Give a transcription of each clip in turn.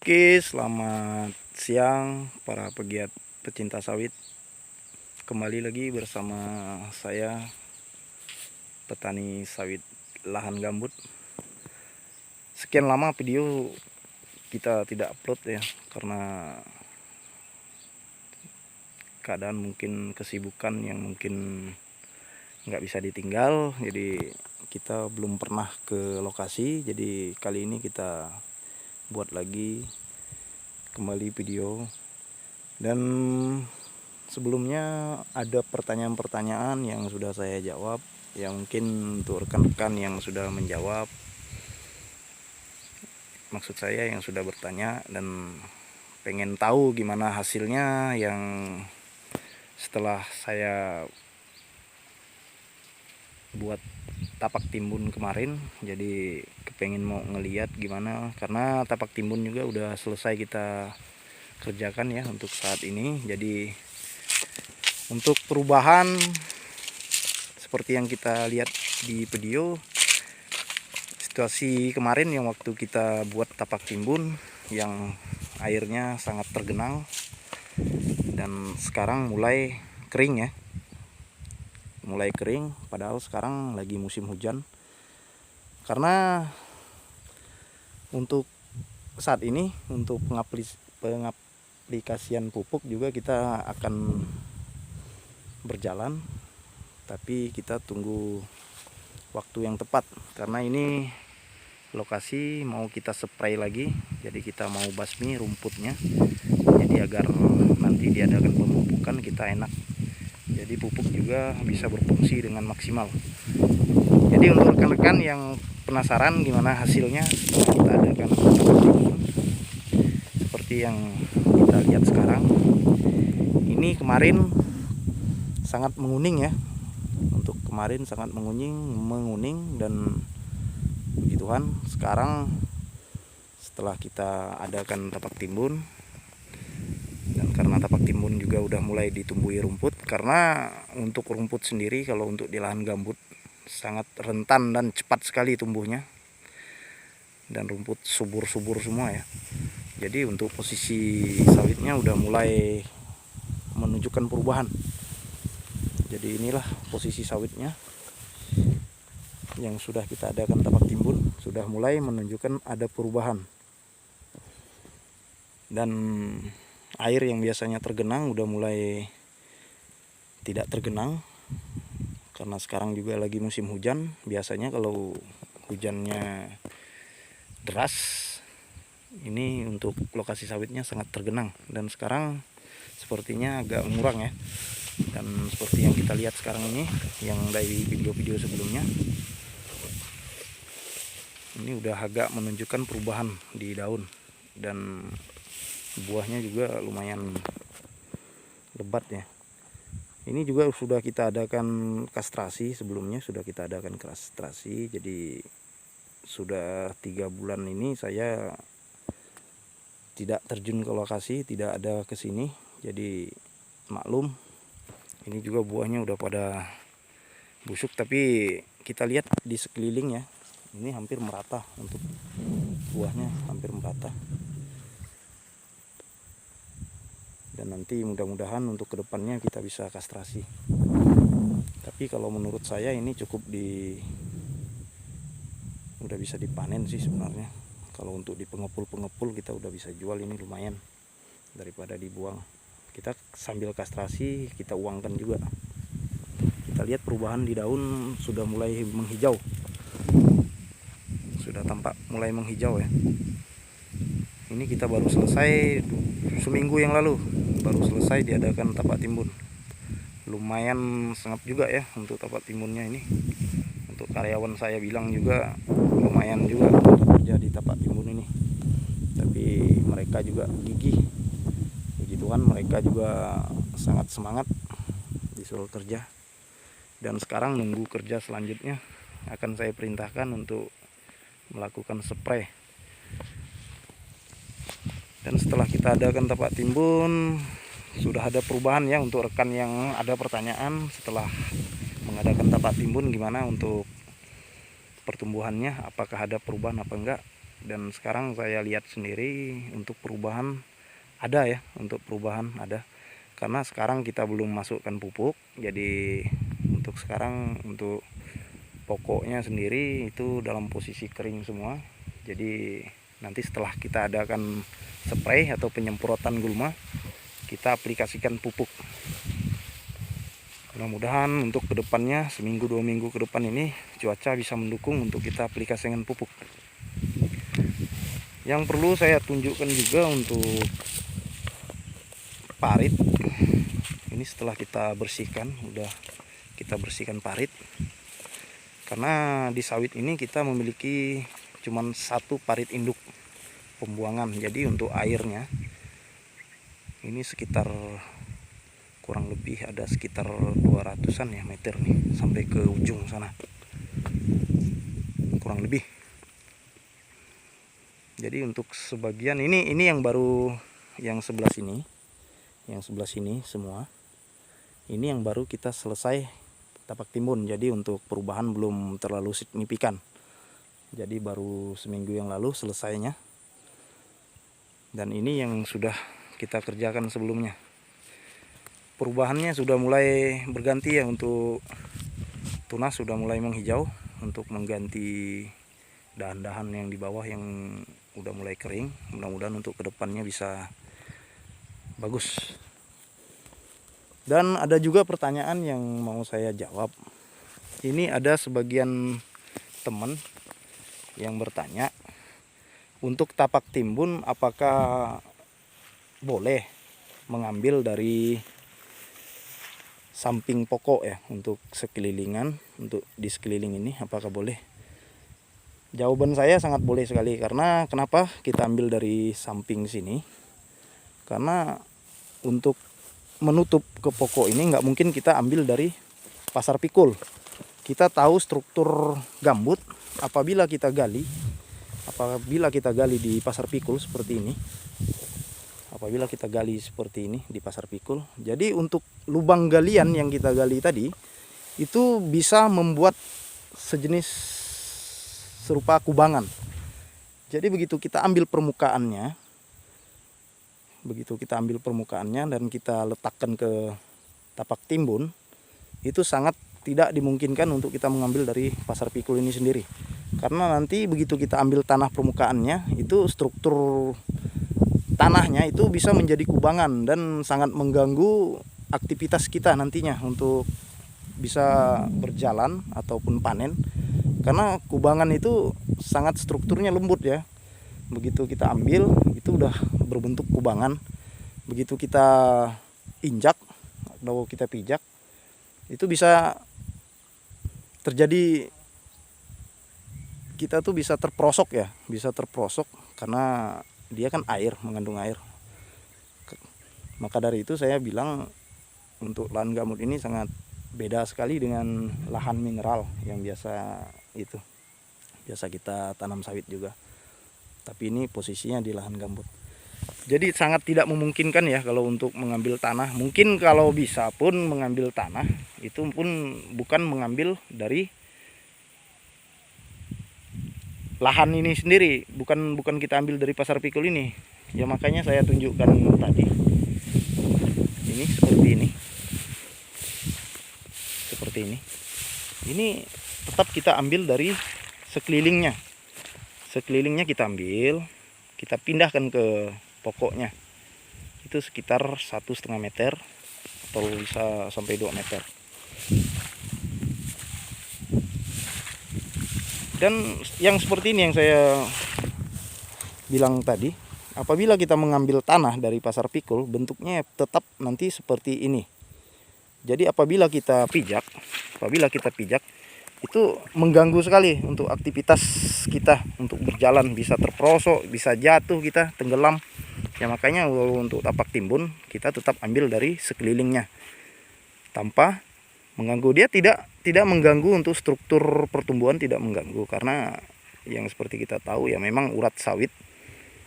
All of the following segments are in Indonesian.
Oke, selamat siang para pegiat pecinta sawit. Kembali lagi bersama saya, petani sawit lahan gambut. Sekian lama video kita tidak upload ya, karena keadaan mungkin kesibukan yang mungkin nggak bisa ditinggal. Jadi kita belum pernah ke lokasi. Jadi kali ini kita buat lagi kembali video. Dan sebelumnya ada pertanyaan-pertanyaan yang sudah saya jawab, yang mungkin untuk rekan-rekan yang sudah menjawab, maksud saya yang sudah bertanya dan pengen tahu gimana hasilnya yang setelah saya buat tapak timbun kemarin. Jadi kepengen mau ngeliat gimana, karena tapak timbun juga udah selesai kita kerjakan ya untuk saat ini. Jadi untuk perubahan seperti yang kita lihat di video, situasi kemarin yang waktu kita buat tapak timbun yang airnya sangat tergenang, dan sekarang mulai kering ya, mulai kering, padahal sekarang lagi musim hujan. Karena untuk saat ini untuk pengaplikasian pupuk juga kita akan berjalan, tapi kita tunggu waktu yang tepat, karena ini lokasi mau kita spray lagi. Jadi kita mau basmi rumputnya, jadi agar nanti diadakan pemupukan kita enak, jadi pupuk juga bisa berfungsi dengan maksimal. Jadi untuk rekan-rekan yang penasaran gimana hasilnya setelah kita adakan timbun, seperti yang kita lihat sekarang ini, kemarin sangat menguning ya. Untuk kemarin sangat menguning dan puji Tuhan sekarang setelah kita adakan tapak timbun, dan karena tapak timbun juga udah mulai ditumbuhi rumput, karena untuk rumput sendiri kalau untuk di lahan gambut sangat rentan dan cepat sekali tumbuhnya, dan rumput subur-subur semua ya. Jadi untuk posisi sawitnya udah mulai menunjukkan perubahan. Jadi inilah posisi sawitnya yang sudah kita adakan tapak timbun, sudah mulai menunjukkan ada perubahan. Dan air yang biasanya tergenang udah mulai tidak tergenang, karena sekarang juga lagi musim hujan. Biasanya kalau hujannya deras, ini untuk lokasi sawitnya sangat tergenang, dan sekarang sepertinya agak mengurang ya. Dan seperti yang kita lihat sekarang ini, yang dari video-video sebelumnya, ini udah agak menunjukkan perubahan di daun, dan buahnya juga lumayan lebat ya. Ini juga sudah kita adakan kastrasi sebelumnya, sudah kita adakan kastrasi. Jadi sudah 3 bulan ini saya tidak terjun ke lokasi, tidak ada ke sini. Jadi maklum, ini juga buahnya udah pada busuk, tapi kita lihat di sekeliling ya, ini hampir merata, untuk buahnya hampir merata. Dan nanti mudah-mudahan untuk kedepannya kita bisa kastrasi. Tapi kalau menurut saya ini cukup udah bisa dipanen sih sebenarnya. Kalau untuk di pengepul kita udah bisa jual, ini lumayan daripada dibuang. Kita sambil kastrasi kita uangkan juga. Kita lihat perubahan di daun sudah mulai menghijau, sudah tampak mulai menghijau ya. Ini kita baru selesai seminggu yang lalu, baru selesai diadakan tapak timbun. Lumayan sengap juga ya untuk tapak timbunnya ini. Untuk karyawan saya bilang juga lumayan juga untuk kerja di tapak timbun ini. Tapi mereka juga gigih, puji Tuhan mereka juga sangat semangat disuruh kerja. Dan sekarang nunggu kerja selanjutnya, akan saya perintahkan untuk melakukan spray. Dan setelah kita adakan tapak timbun, sudah ada perubahan ya. Untuk rekan yang ada pertanyaan setelah mengadakan tapak timbun gimana untuk pertumbuhannya, apakah ada perubahan apa enggak. Dan sekarang saya lihat sendiri untuk perubahan ada ya, untuk perubahan ada. Karena sekarang kita belum masukkan pupuk, jadi untuk sekarang untuk pokoknya sendiri itu dalam posisi kering semua. Jadi nanti setelah kita adakan spray atau penyemprotan gulma, kita aplikasikan pupuk. Mudah-mudahan untuk kedepannya, seminggu 2 minggu ke depan ini cuaca bisa mendukung untuk kita aplikasikan pupuk. Yang perlu saya tunjukkan juga untuk parit, ini setelah kita bersihkan, udah kita bersihkan parit. Karena di sawit ini kita memiliki cuman satu parit induk pembuangan. Jadi untuk airnya ini sekitar kurang lebih ada sekitar 200-an ya meter nih sampai ke ujung sana. Kurang lebih. Jadi untuk sebagian ini yang baru yang sebelah sini. Yang sebelah sini semua. Ini yang baru kita selesai tapak timbun. Jadi untuk perubahan belum terlalu signifikan. Jadi baru seminggu yang lalu selesainya. Dan ini yang sudah kita kerjakan sebelumnya. Perubahannya sudah mulai berganti ya, untuk tunas sudah mulai menghijau untuk mengganti dahan-dahan yang di bawah yang udah mulai kering. Mudah-mudahan untuk kedepannya bisa bagus. Dan ada juga pertanyaan yang mau saya jawab. Ini ada sebagian teman yang bertanya, untuk tapak timbun apakah boleh mengambil dari samping pokok ya, untuk sekelilingan, untuk di sekeliling ini apakah boleh? Jawaban saya sangat boleh sekali. Karena kenapa kita ambil dari samping sini? Karena untuk menutup ke pokok ini nggak mungkin kita ambil dari pasar pikul. Kita tahu struktur gambut apabila kita gali di pasar pikul seperti ini. Apabila kita gali seperti ini di pasar pikul, jadi untuk lubang galian yang kita gali tadi itu bisa membuat sejenis serupa kubangan. Jadi begitu kita ambil permukaannya, dan kita letakkan ke tapak timbun, itu sangat tidak dimungkinkan untuk kita mengambil dari pasar pikul ini sendiri. Karena nanti begitu kita ambil tanah permukaannya, itu struktur tanahnya itu bisa menjadi kubangan dan sangat mengganggu aktivitas kita nantinya untuk bisa berjalan ataupun panen. Karena kubangan itu sangat strukturnya lembut ya. Begitu kita ambil itu udah berbentuk kubangan. Begitu kita injak atau kita pijak, itu bisa terjadi, kita tuh bisa terperosok ya, karena dia kan air, mengandung air. Maka dari itu saya bilang untuk lahan gambut ini sangat beda sekali dengan lahan mineral yang biasa kita tanam sawit juga. Tapi ini posisinya di lahan gambut. Jadi sangat tidak memungkinkan ya kalau untuk mengambil tanah. Mungkin kalau bisa pun mengambil tanah, itu pun bukan mengambil dari lahan ini sendiri, bukan kita ambil dari pasar pikul ini. Ya makanya saya tunjukkan tadi. Ini seperti ini. Seperti ini. Ini tetap kita ambil dari sekelilingnya. Sekelilingnya kita ambil, kita pindahkan ke pokoknya. Itu sekitar 1,5 meter atau bisa sampai 2 meter. Dan yang seperti ini yang saya bilang tadi, apabila kita mengambil tanah dari pasar pikul, bentuknya tetap nanti seperti ini. Jadi apabila kita pijak itu mengganggu sekali untuk aktivitas kita untuk berjalan, bisa terperosok, bisa jatuh, kita tenggelam. Ya makanya untuk tapak timbun kita tetap ambil dari sekelilingnya tanpa mengganggu. Dia tidak mengganggu untuk struktur pertumbuhan, tidak mengganggu, karena yang seperti kita tahu ya memang urat sawit,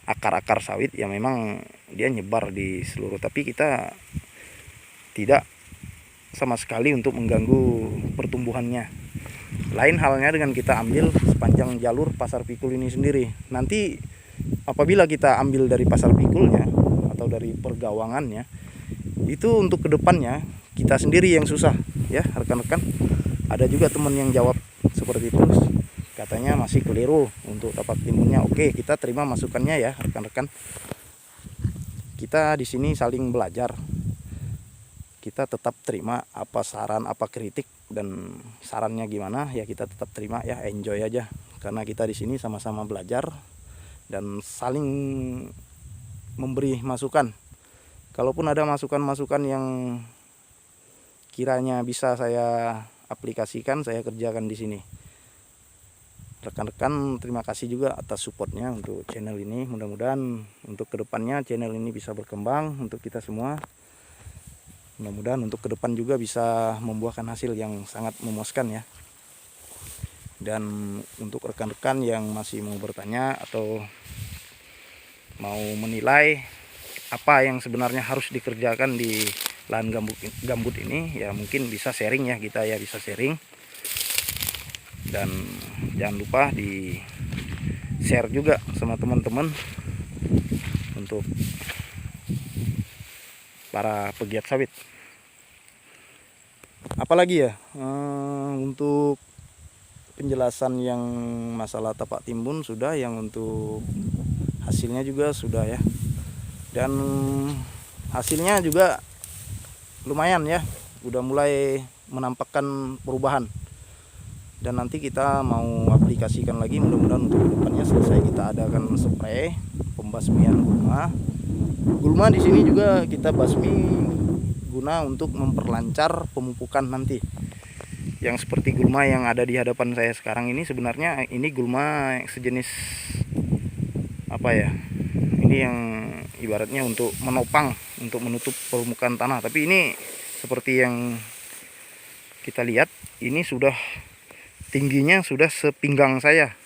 akar-akar sawit ya memang dia nyebar di seluruh, tapi kita tidak sama sekali untuk mengganggu pertumbuhannya. Lain halnya dengan kita ambil sepanjang jalur Pasar Pikul ini sendiri. Nanti apabila kita ambil dari Pasar Pikulnya atau dari pergawangannya, itu untuk kedepannya kita sendiri yang susah ya rekan-rekan. Ada juga teman yang jawab seperti itu, katanya masih keliru untuk tapak timbunnya. Oke, kita terima masukannya ya rekan-rekan. Kita di sini saling belajar. Kita tetap terima apa saran, apa kritik, dan sarannya gimana ya kita tetap terima ya, enjoy aja. Karena kita di sini sama-sama belajar dan saling memberi masukan. Kalaupun ada masukan-masukan yang kiranya bisa saya aplikasikan, saya kerjakan di sini. Rekan-rekan, terima kasih juga atas supportnya untuk channel ini. Mudah-mudahan untuk kedepannya channel ini bisa berkembang untuk kita semua. Mudah-mudahan untuk ke depan juga bisa membuahkan hasil yang sangat memuaskan ya. Dan untuk rekan-rekan yang masih mau bertanya atau mau menilai apa yang sebenarnya harus dikerjakan di lahan gambut ini, ya mungkin bisa sharing ya, kita ya bisa sharing. Dan jangan lupa di share juga sama teman-teman untuk para pegiat sawit. Apalagi ya untuk penjelasan yang masalah tapak timbun sudah, yang untuk hasilnya juga sudah ya. Dan hasilnya juga lumayan ya, udah mulai menampakkan perubahan. Dan nanti kita mau aplikasikan lagi, mudah-mudahan untuk kedepannya selesai kita adakan spray pembasmian gulma. Gulma di sini juga kita basmi guna untuk memperlancar pemupukan nanti. Yang seperti gulma yang ada di hadapan saya sekarang ini, sebenarnya ini gulma sejenis apa ya? Ini yang ibaratnya untuk menopang, untuk menutup permukaan tanah. Tapi ini seperti yang kita lihat, ini sudah tingginya sudah sepinggang saya.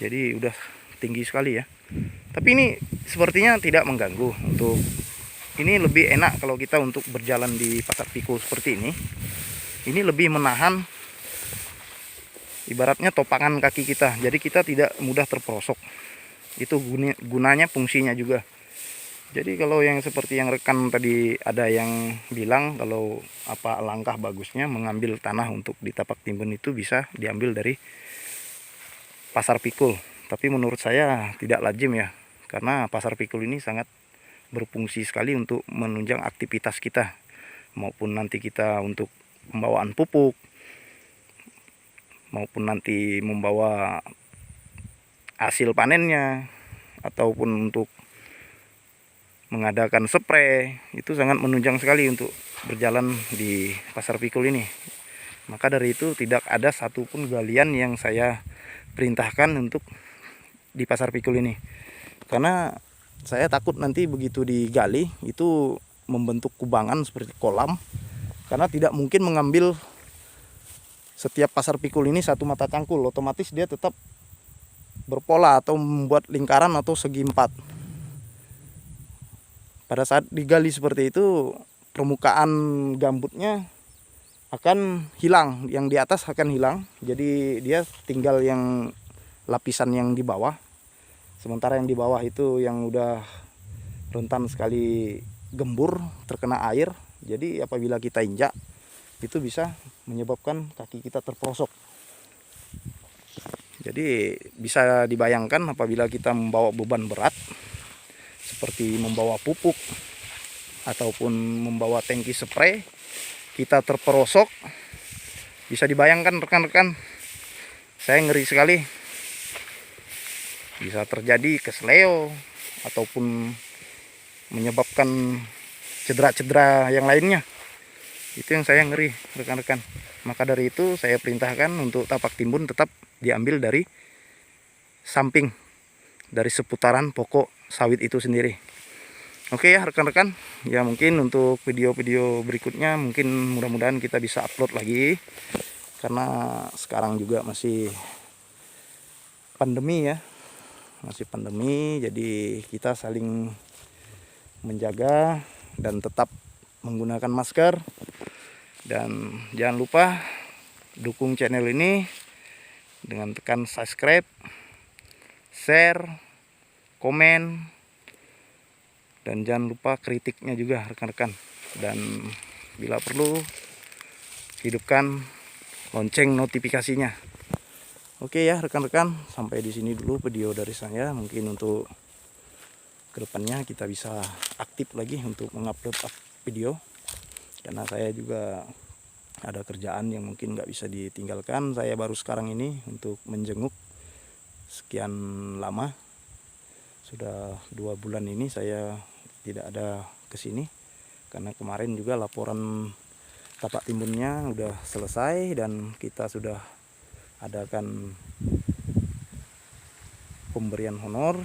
Jadi udah tinggi sekali ya. Tapi ini sepertinya tidak mengganggu. Untuk ini lebih enak kalau kita untuk berjalan di Pasar Pikul seperti ini. Ini lebih menahan ibaratnya topangan kaki kita. Jadi kita tidak mudah terperosok. Itu gunanya, fungsinya juga. Jadi kalau yang seperti yang rekan tadi ada yang bilang kalau apa langkah bagusnya mengambil tanah untuk di tapak timbun itu bisa diambil dari Pasar Pikul. Tapi menurut saya tidak lazim ya. Karena Pasar Pikul ini sangat berfungsi sekali untuk menunjang aktivitas kita, maupun nanti kita untuk pembawaan pupuk, maupun nanti membawa hasil panennya, ataupun untuk mengadakan spray. Itu sangat menunjang sekali untuk berjalan di Pasar Pikul ini. Maka dari itu tidak ada satupun galian yang saya perintahkan untuk di Pasar Pikul ini, karena saya takut nanti begitu digali itu membentuk kubangan seperti kolam. Karena tidak mungkin mengambil setiap Pasar Pikul ini satu mata cangkul, otomatis dia tetap berpola atau membuat lingkaran atau segi empat. Pada saat digali seperti itu, permukaan gambutnya akan hilang, yang di atas akan hilang. Jadi dia tinggal yang lapisan yang di bawah. Sementara yang di bawah itu yang udah rentan sekali gembur, terkena air. Jadi apabila kita injak, itu bisa menyebabkan kaki kita terperosok. Jadi bisa dibayangkan apabila kita membawa beban berat seperti membawa pupuk ataupun membawa tangki spray, kita terperosok. Bisa dibayangkan rekan-rekan, saya ngeri sekali. Bisa terjadi kesleo ataupun menyebabkan cedera-cedera yang lainnya. Itu yang saya ngeri rekan-rekan. Maka dari itu saya perintahkan untuk tapak timbun tetap diambil dari samping, dari seputaran pokok sawit itu sendiri. Oke ya rekan-rekan, ya mungkin untuk video-video berikutnya mungkin mudah-mudahan kita bisa upload lagi. Karena sekarang juga masih pandemi ya, masih pandemi, jadi kita saling menjaga dan tetap menggunakan masker. Dan jangan lupa dukung channel ini dengan tekan subscribe, share, komen, dan jangan lupa kritiknya juga rekan-rekan. Dan bila perlu hidupkan lonceng notifikasinya. Oke ya rekan-rekan, sampai di sini dulu video dari saya. Mungkin untuk kedepannya kita bisa aktif lagi untuk mengupload video, karena saya juga ada kerjaan yang mungkin nggak bisa ditinggalkan. Saya baru sekarang ini untuk menjenguk sekian lama, sudah 2 bulan ini saya tidak ada kesini, karena kemarin juga laporan tapak timbunnya udah selesai dan kita sudah adakan pemberian honor.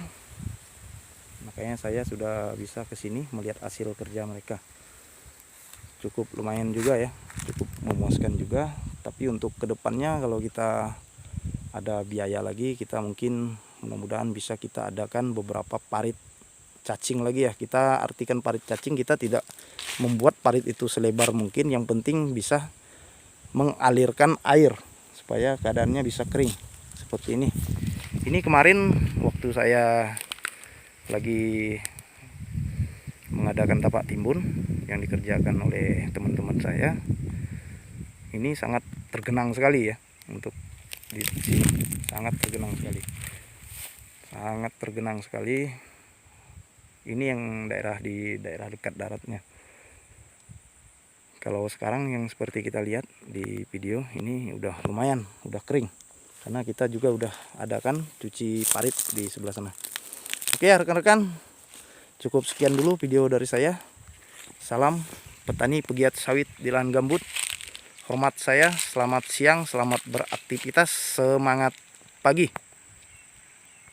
Makanya saya sudah bisa kesini melihat hasil kerja mereka. Cukup lumayan juga ya, cukup memuaskan juga. Tapi untuk kedepannya kalau kita ada biaya lagi, kita mungkin mudah-mudahan bisa kita adakan beberapa parit cacing lagi ya. Kita artikan parit cacing, kita tidak membuat parit itu selebar mungkin, yang penting bisa mengalirkan air supaya keadaannya bisa kering seperti ini. Ini kemarin waktu saya lagi mengadakan tapak timbun yang dikerjakan oleh teman-teman saya, ini sangat tergenang sekali ya. Untuk di sini sangat tergenang sekali, ini yang di daerah dekat daratnya. Kalau sekarang yang seperti kita lihat di video ini udah lumayan, udah kering, karena kita juga udah adakan cuci parit di sebelah sana. Oke ya rekan-rekan, cukup sekian dulu video dari saya. Salam petani pegiat sawit di lahan gambut. Hormat saya, selamat siang, selamat beraktivitas, semangat pagi.